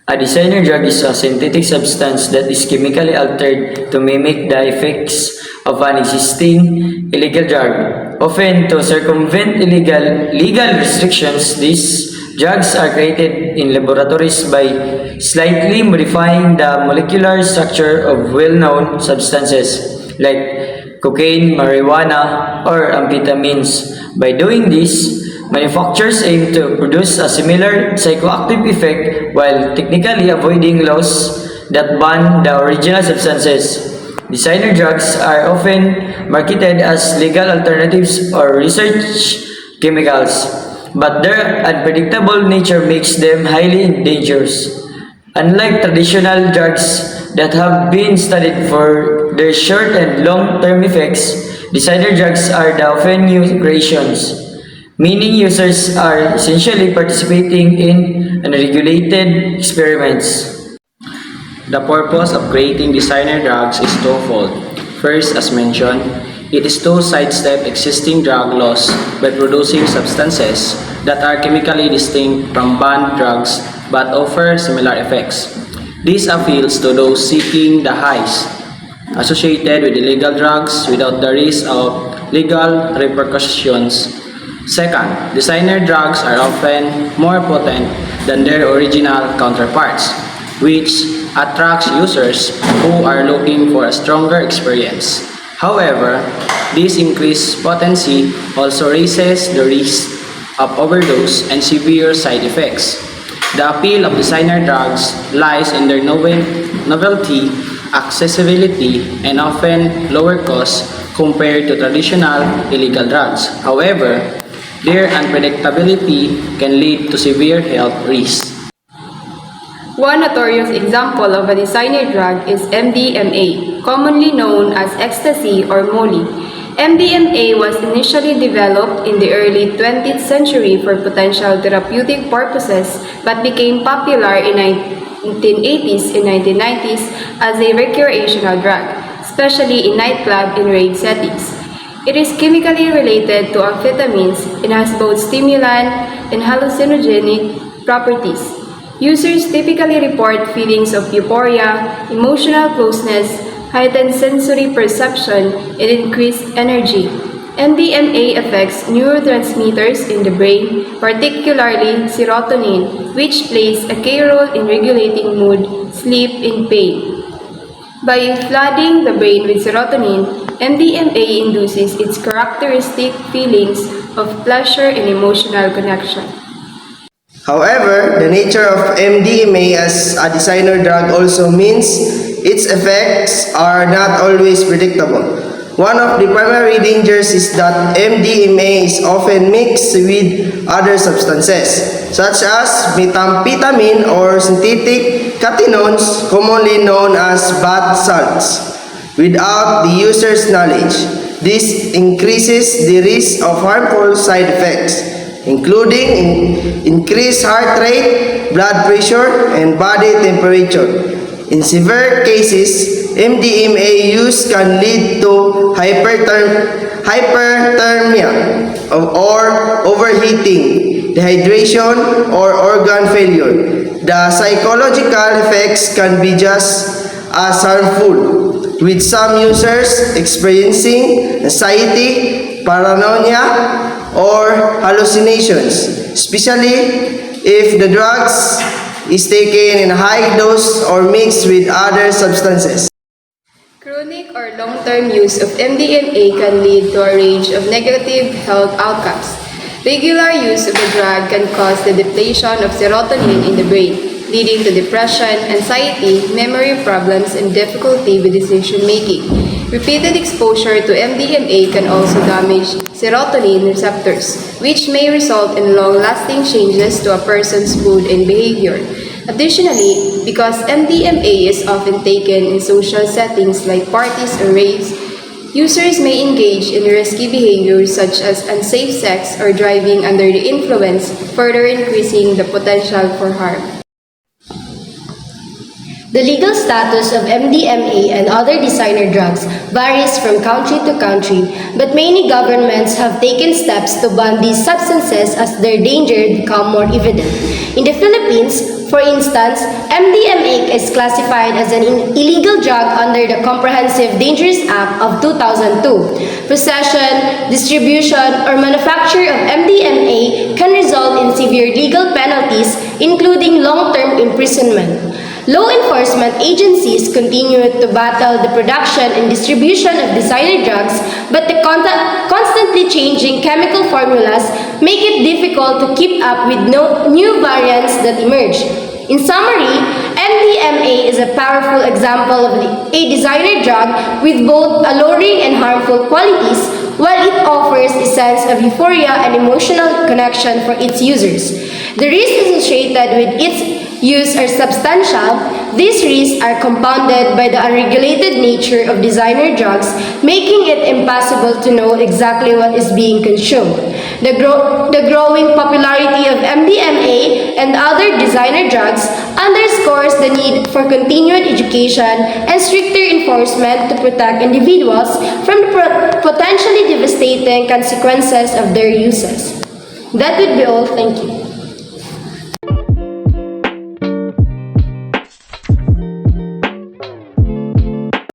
A designer drug is a synthetic substance that is chemically altered to mimic the effects of an existing illegal drug. Often to circumvent legal restrictions, these drugs are created in laboratories by slightly modifying the molecular structure of well-known substances like cocaine, marijuana, or amphetamines. By doing this, manufacturers aim to produce a similar psychoactive effect while technically avoiding laws that ban the original substances. Designer drugs are often marketed as legal alternatives or research chemicals, but their unpredictable nature makes them highly dangerous. Unlike traditional drugs that have been studied for their short and long-term effects, designer drugs are the often new creations, meaning users are essentially participating in unregulated experiments. The purpose of creating designer drugs is twofold. First, as mentioned, it is to sidestep existing drug laws by producing substances that are chemically distinct from banned drugs but offer similar effects. This appeals to those seeking the highs associated with illegal drugs without the risk of legal repercussions. Second, designer drugs are often more potent than their original counterparts, which attracts users who are looking for a stronger experience. However, this increased potency also raises the risk of overdose and severe side effects. The appeal of designer drugs lies in their novelty, accessibility, and often lower cost compared to traditional illegal drugs. However, their unpredictability can lead to severe health risks. One notorious example of a designer drug is MDMA, commonly known as ecstasy or Molly. MDMA was initially developed in the early 20th century for potential therapeutic purposes but became popular in 1980s and 1990s as a recreational drug, especially in nightclub and rave settings. It is chemically related to amphetamines and has both stimulant and hallucinogenic properties. Users typically report feelings of euphoria, emotional closeness, heightened sensory perception, and increased energy. MDMA affects neurotransmitters in the brain, particularly serotonin, which plays a key role in regulating mood, sleep, and pain. By flooding the brain with serotonin, MDMA induces its characteristic feelings of pleasure and emotional connection. However, the nature of MDMA as a designer drug also means its effects are not always predictable. One of the primary dangers is that MDMA is often mixed with other substances, such as methamphetamine or synthetic catechins, commonly known as bath salts, without the user's knowledge. This increases the risk of harmful side effects, including increased heart rate, blood pressure, and body temperature. In severe cases, MDMA use can lead to hyperthermia or overheating, dehydration, or organ failure. The psychological effects can be just as harmful, with some users experiencing anxiety, paranoia, or hallucinations, especially if the drugs is taken in high dose or mixed with other substances. Chronic or long-term use of MDMA can lead to a range of negative health outcomes. Regular use of the drug can cause the depletion of serotonin in the brain, leading to depression, anxiety, memory problems, and difficulty with decision-making. Repeated exposure to MDMA can also damage serotonin receptors, which may result in long-lasting changes to a person's mood and behavior. Additionally, because MDMA is often taken in social settings like parties or raves, users may engage in risky behaviors such as unsafe sex or driving under the influence, further increasing the potential for harm. The legal status of MDMA and other designer drugs varies from country to country, but many governments have taken steps to ban these substances as their danger become more evident. In the Philippines, for For instance, MDMA is classified as an illegal drug under the Comprehensive Dangerous Act of 2002. Possession, distribution, or manufacture of MDMA can result in severe legal penalties, including long-term imprisonment. Law enforcement agencies continue to battle the production and distribution of designer drugs, but the constantly changing chemical formulas make it difficult to keep up with new variants that emerge. In summary, MDMA is a powerful example of a designer drug with both alluring and harmful qualities, while it offers a sense of euphoria and emotional connection for its users. The risks associated with its use are substantial. These risks are compounded by the unregulated nature of designer drugs, making it impossible to know exactly what is being consumed. The growing popularity of MDMA and other designer drugs underscores the need for continued education and stricter enforcement to protect individuals from the potentially devastating consequences of their uses. That would be all. Thank you.